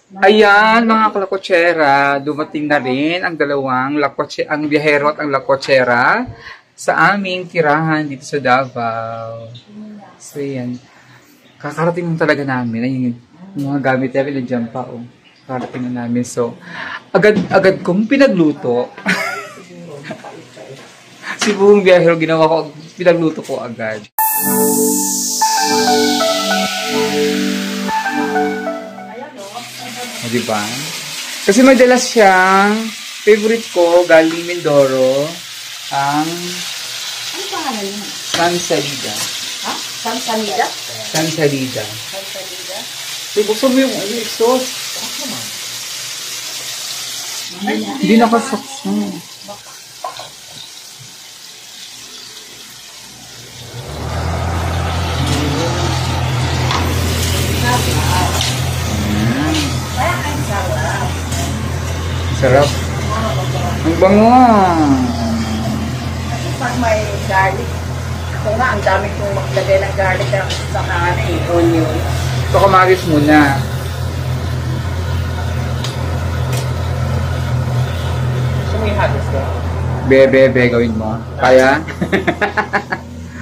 Ayan, mga kalakotsera, dumating na rin ang dalawang ang biyahero at ang lakotsera sa aming tirahan dito sa Davao. So, yan. Kakarating mo talaga namin. Ayun, yung mga gamit namin nandiyan pa, oh. Kakarating na namin. So, agad kong pinagluto. Si buong biyahero ginawa ko, pinagluto ko agad. Diba? Kasi madalas siyang favorite ko, galing Mindoro, ang ano pangalan niya? Sansalida. Ha? Sansalida? Sansalida. Sansalida? So, buksan mo yung exhaust. Hindi nakasaksan. Sarap. Ang bango. Kasi pag may garlic, ako nga, ang dami kong maglagay ng garlic sa kanin, onion. Ito kamaris muna. Gusto mo yung halos ko? Bebe, gawin mo. Kaya?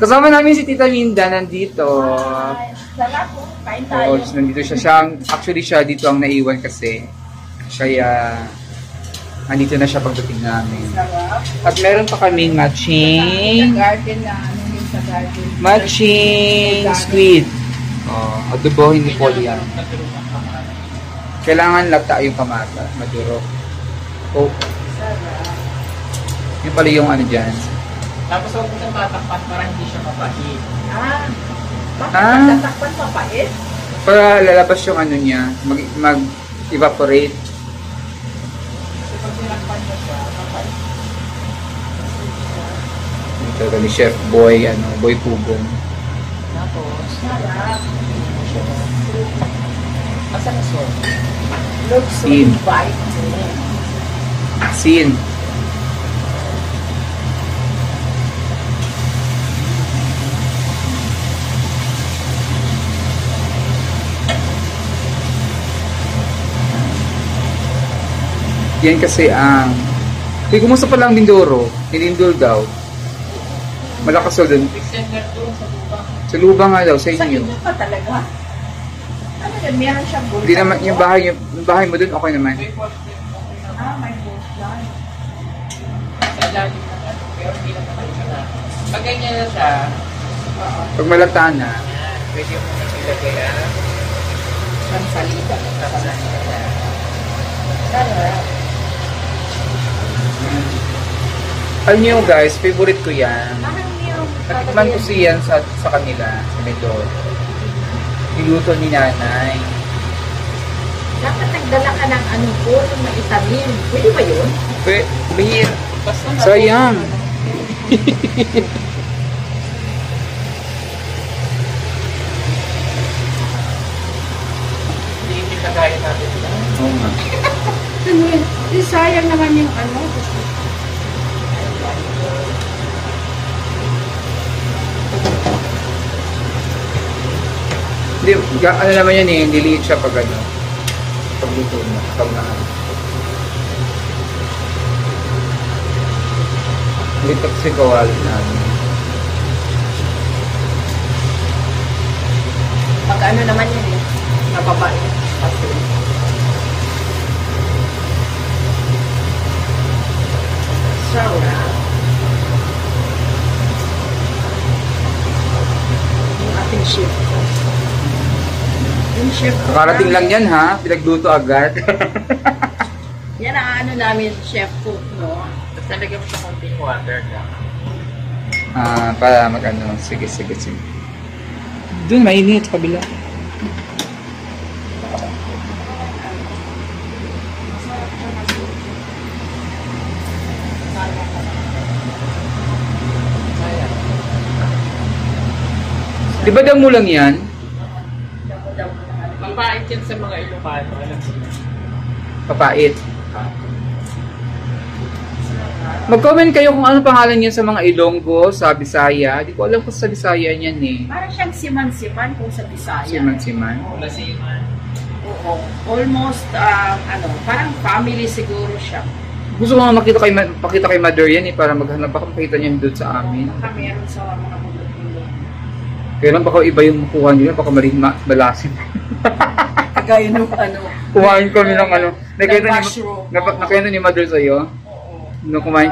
Kasama namin si Tita Minda nandito. Ay, sarap po. Kain tayo. Oo, nandito siya. Actually, siya dito ang naiwan kasi. Kaya, andito na siya pagdating namin. Sarap. At meron pa kaming matching. Sa garden na, ano yung sa garden. Matching squid. Oh, adobo, hindi po yan. Kailangan lata yung kamata. Maduro. Oh, Sarap. yun pala yung ano dyan. Tapos huwag mo siyang tatakpan para hindi siya mapahit. Bakit tatakpan mapait? Para lalabas yung ano niya. Mag-evaporate. Kasi pag sinakpan mo siya, mapahit. Ito ni Chef Boy, Boy Pugong. Tapos, Sarap. asa na so? Looks so Sin. inviting. Sin. Yan kasi ang... kumusta pala ang Mindoro? Hinindol daw. Malakas daw dun. Extender doon sa lubang. Sa lubang nga daw, sa Sa inyo. inyo pa talaga? Ano yun? Meron siyang bulkan? Hindi naman, yung bahay mo dun, okay naman. May portion, okay na. May bulkan. Sa ilalim na ano, pero hindi naman tayo siya na. Pag ganyan na siya, Pag malata na, pwede mo na ilagay ang Sansalida. kasanay. Sarap. alam niyo guys, favorite ko yan. Parang yung... Natikman ko siyan sa kanila, sa Mindoro. Niluto ni nanay. Dapat nagdala ka ng ano po, yung maitamin. Pwede ba yun? Bihir. Basta Sayang. hindi kagaya natin. Oo nga. Ano yun? Sayang naman yung ano. Hindi, ano naman yan eh, delete siya pag ano. Pagluto mo, pag na ano. Lipat si kawali namin. Pag ano naman yun eh. Mababa yun. Kasi. Sarap. Yung ating chef. Yung chef. Kakarating lang yan ha, pinagluto agad. Yan ang ano namin, chef cook, no? Tapos nalagyan mo sa konting water lang. Para mag-ano, sige. Doon, mainit, kabila. Di ba damo lang yan? Mapait yan sa mga Ilocano, alam mo na. Papait. Mag-comment kayo kung ano pangalan niya sa mga Ilonggo, sa Bisaya. Di ko alam kung sa Bisaya niyan eh. Parang siyang siman-siman kung sa Bisaya. Siman-siman. Lasiman. Oo. Opo. Almost, parang family siguro siya. Gusto ko nga pakita kay Mother yan para maghanap baka makita niya doon sa amin. Baka meron sa mga mundo. Kaya lang baka iba yung kuha nila, baka maling balasin. Kagaya nung Kumain kami ng mushroom. Nakita ni Mother sa'yo? Oo. Nung kumain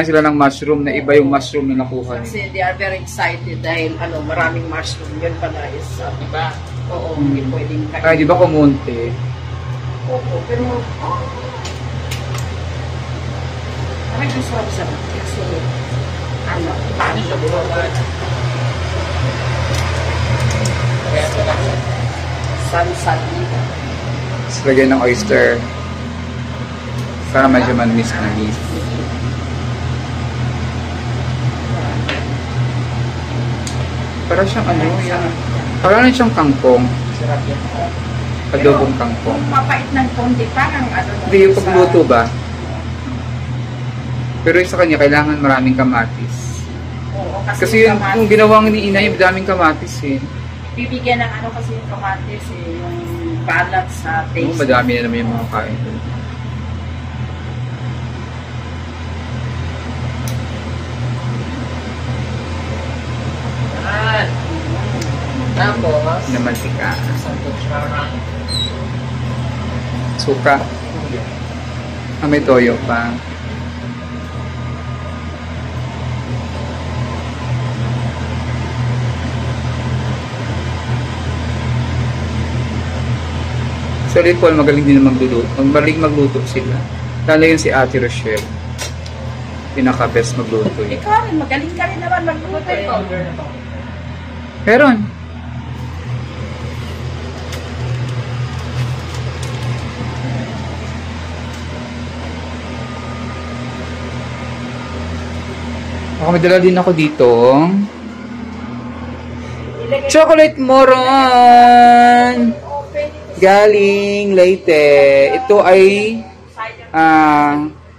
sila ng mushroom na iba yung mushroom na nakuha. Kasi they are very excited dahil maraming mushroom. Yun pala is, Diba? oo, hindi pwedeng kain. Ay, di ba kumunti? Oo, pero, parang gusto ko sa kasi, Ano siya buwan? Kaya ito lang siya. san-san dito. Tapos lagyan ng oyster. Para medyo man-miss na miss. Para siyang parang siyang kangkong. Sarap yan. Adobong kangkong. Kung mapait ng konti, parang Hindi yung pagluto ba? Pero sa kanya, kailangan maraming kamatis. Oo, Kasi yung ginawang ni Ina, yung daming kamatis eh. bibigyan ng kasi yung kamatis yung balance sa taste. Madami na naman yung mga kain. Yan. Tapos, Na mantika. sandok siya ng Suka. May toyo pa. Sa Paul, magaling din na magluto. Magaling magluto sila. Lalo yun si Ate Rochelle. Pinaka-best magluto yun. Ikaw rin, magaling ka rin naman magluto eh. powder na to. Meron. May dala din ako dito. Chocolate moron! Galing Leyte. Ito ay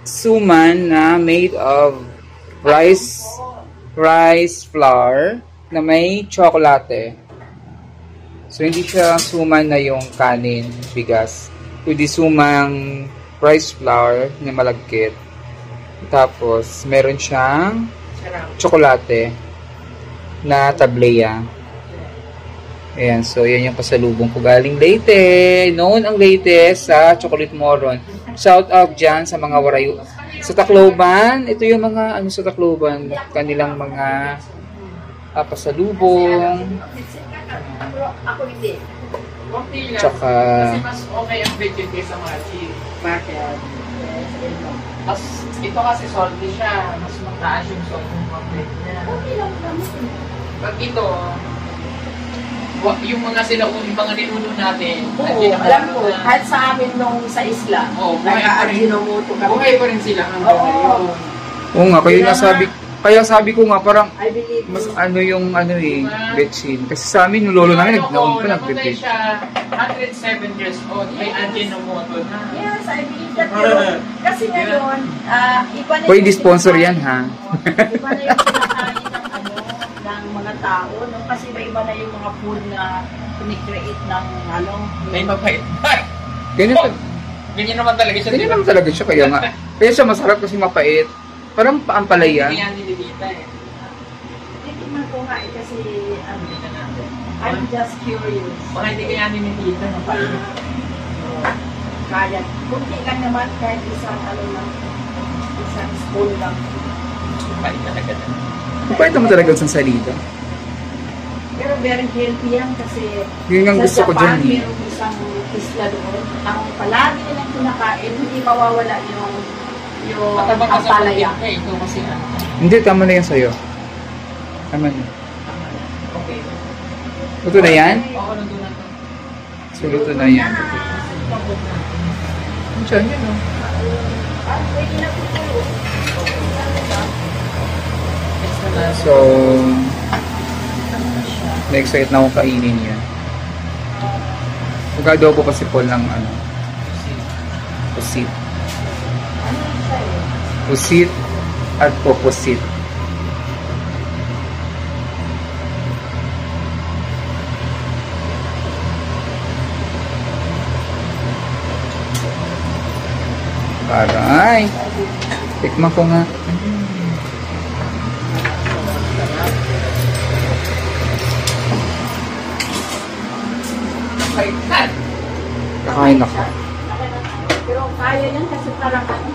suman na made of rice flour na may tsokolate. So, hindi siya suman na yung kanin, bigas. Kundi sumang rice flour na malagkit. Tapos, meron siyang tsokolate na tableya. Ayan, so yan yung pasalubong ko galing Leyte. Known ang Leyte sa chocolate moron. Shout out dyan sa mga warayo. Sa Tacloban, ito yung mga sa Tacloban, kanilang mga pasalubong. Ako hindi. Konti lang. Tsaka, Kasi mas okay ang vegan kaysa machi. Bakit? Mas, ito kasi salty siya. Mas mataas yung salt ng complete niya. Okay lang naman. Pag ito, yung mga mga ninuno natin, Oo, alam ko, kahit sa amin nung sa isla, nag-Ajinomoto kami. buhay pa rin sila hanggang ngayon. oo nga, kaya sabi ko nga, parang I believe mas yung betchin. Kasi sa amin, yung lolo namin, naon pa namatay nag-betchin. siya 107 years old, may Ajinomoto na. Yes, I believe that. Pero, kasi ngayon, iba na Pwede sponsor yan, ha? Iba na yung kinakain ng mga tao, no? Kasi iba na yung mga food na pinicreate ng May mabait. Ganyan naman talaga siya. Ganyan naman talaga siya, kaya siya masarap kasi mapait. Parang paampalaya. Hindi kaya nililita eh. Titignan ko nga kasi, I'm just curious. Baka hindi kaya nililita na pa. Kaya, kunti lang naman kahit isang spoon lang. Balik talaga na. Mapait naman talaga sa salida. Pero very healthy yan kasi Yun ang gusto ko dyan, eh. Merong isang isla doon. Ang palagi nilang kinakain, hindi mawawala yung Matabang ka sa ampalaya. pagkita eh. Ito kasi ano. Hindi, tama na yan sa'yo. Tama na. Okay. Luto na yan? Oo, nandun na to. So, luto na yan. Diyan, yun o. So, na-excite na akong kainin yan. Mag-adobo kasi po ng pusit. Pusit at poposit. Aray. Tikman ko nga. Kakain ako. Pero kaya yan kasi parang ano.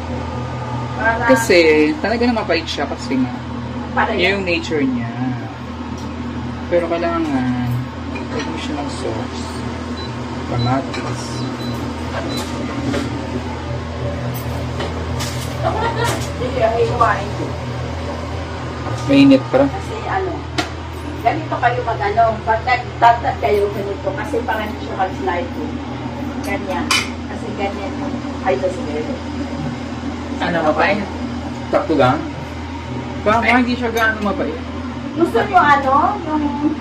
Para, Kasi, talaga na mapait siya kasi nga. para yan. Yung nature niya. Pero kailangan, lagyan mo siya ng sauce. Kamatis. Hindi, ang iwain ko. Mainit pa. Kasi ano, ganito kayo mag-ano, pag nagtatag kayo ganito, kasi parang siya mag-slide ko. Ganyan. Kasi ganyan yung ay the spirit. Ano mapait? Sakto lang. Baka hindi siya gaano mapait. Gusto nyo ano, yung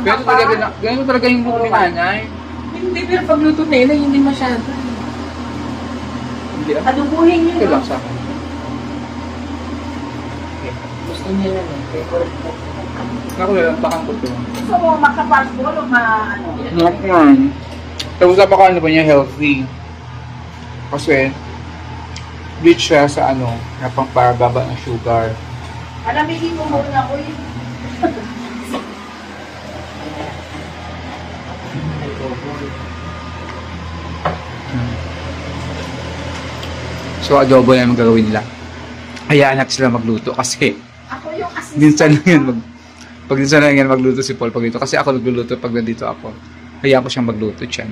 Pero talaga, ganun talaga yung luto ni nanay. Hindi, pero pagluto nila, hindi masyado. Hindi ah. adubuhin nyo Ito yung lang sa akin. Gusto nila nun. Favorite ko. Ako lang, bakang ko ito. gusto mo makapasbol o ano. Naman. Tapos napaka ano pa niya, healthy. Kasi, rich siya sa ano, na pangpababa ng sugar. Alamigin mo muna ko yun. So, adobo na yung magagawin nila. Hayaan natin sila magluto kasi Ako yung assistant. minsan lang yan pag minsan lang yan magluto si Paul pag dito. Kasi ako nagluluto pag nandito ako. Hayaan ko siyang magluto dyan.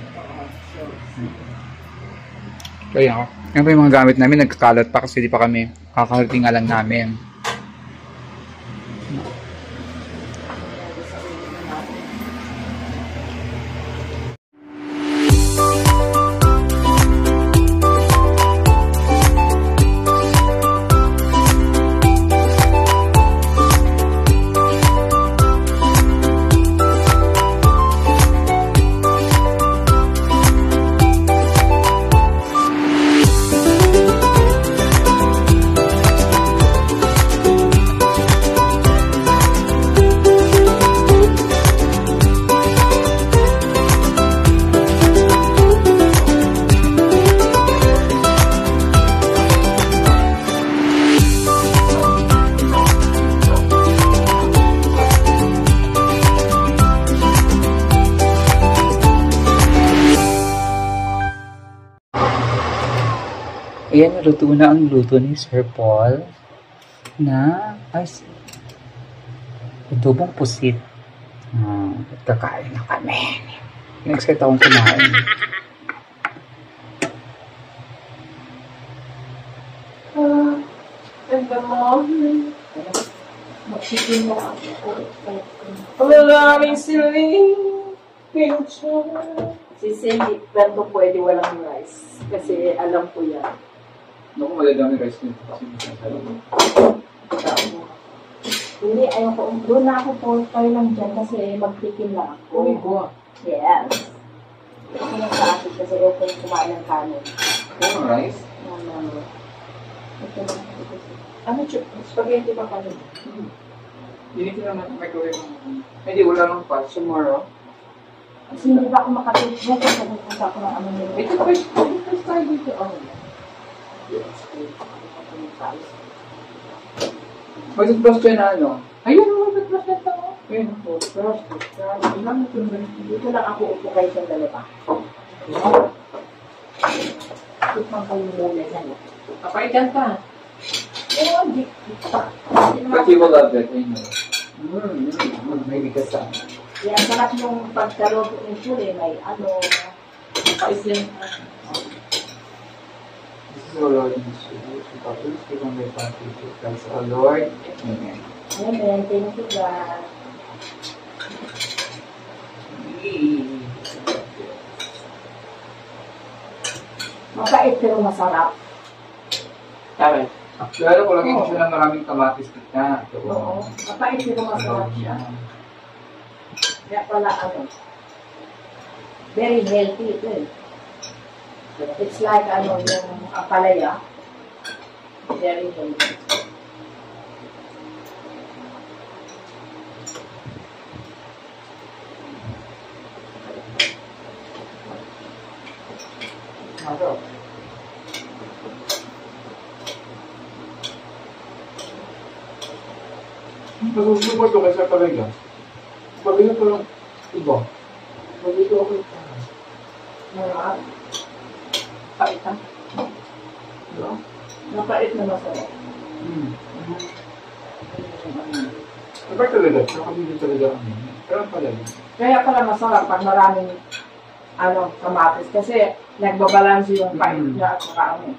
Kaya, yan pa yung mga gamit namin. Nagkakalat pa kasi di pa kami. Kakarating nga lang namin. Ayan, naluto na ang luto ni Sir Paul na adobong pusit. Kakain na kami. Excited akong kumain. Ganda mo. Magsikin mo ako. Maraming siling picture. Si Cindy, pero pwede walang rice. Kasi alam ko yan. Naku, maladami rice nito. Hindi, ayoko. Doon na ako po tayo lang dyan kasi magtikim lang ako. Uy, ko. Yes. Ako lang sa akin kasi okay kumain ng kanin. Ano rice? Ito lang. Ano, spaghetti pa kanin? Hindi ko naman microwave. Hindi, wala lang pa. Tomorrow. Kasi hindi ba ako makatulog kasi nagpunta ako ng ano nila. Ito first tayo dito. Mag-toothbrush kayo na ano? Ayun, mag-toothbrush na ito. Ayun, toothbrush. Dito lang ako upo kayo sa dalawa. Tutang kayo muna dyan. Kapaitan pa. Pero hindi. But you will love it, I know. May bigas sa Yan, sarap yung pagkaroto ng chuli. May ano. Isling. This is our Lord and Savior, Jesus Christ, give on my Father, Jesus Christ, our Lord. Amen. Amen. Thank you, God. Mapait pero masarap. Tama. Lalo ko lagyan ko siya ng maraming kamatis kita. Oo. Mapait pero masarap siya. Kaya pala ano. Very healthy ito eh. It's like ano yung apalaya. Very healthy. Ano? Masusuko to kasi talaga. Pag ito lang, iba. Pag ito okay pa. Marami. Pait ha? Diba? Napait na masarap. Iba talaga, nakabili talaga kami. Pero talaga. Kaya pala masarap pag maraming kamatis kasi nagbabalanse yung pait niya at saka ano.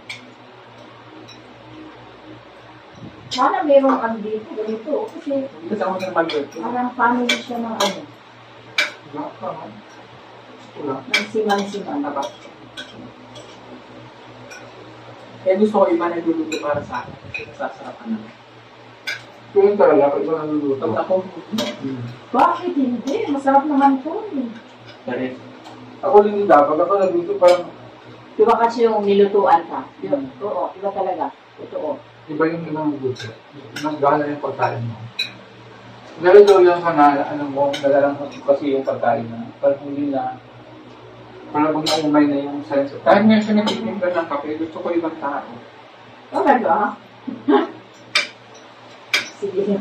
Sana merong dito, ganito. Kasi Kasi ako ng mag-get. parang family siya ng ano, Wala ka. Wala. ng siman-siman na ba? Kaya gusto ko iba nagluluto para sa akin. Sasarapan naman. Ito yung talaga, pag iba naluluto. Pag ako, Bakit hindi? Masarap naman ito. Correct. Ako din yung dapat, ako nagluto parang Diba kasi yung nilutuan ka? Oo, iba talaga. Totoo. iba yung ibang nagluto. Nagdala yung pagkain mo. Dahil daw yung ano mo, nadalang kasi yung pagkain na. Parang hindi na, parang pag naumay na yung sense. Kahit nga siya nagtitimpla ng kape, gusto ko ibang tao. Talaga? Sige.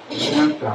Ganyan ka.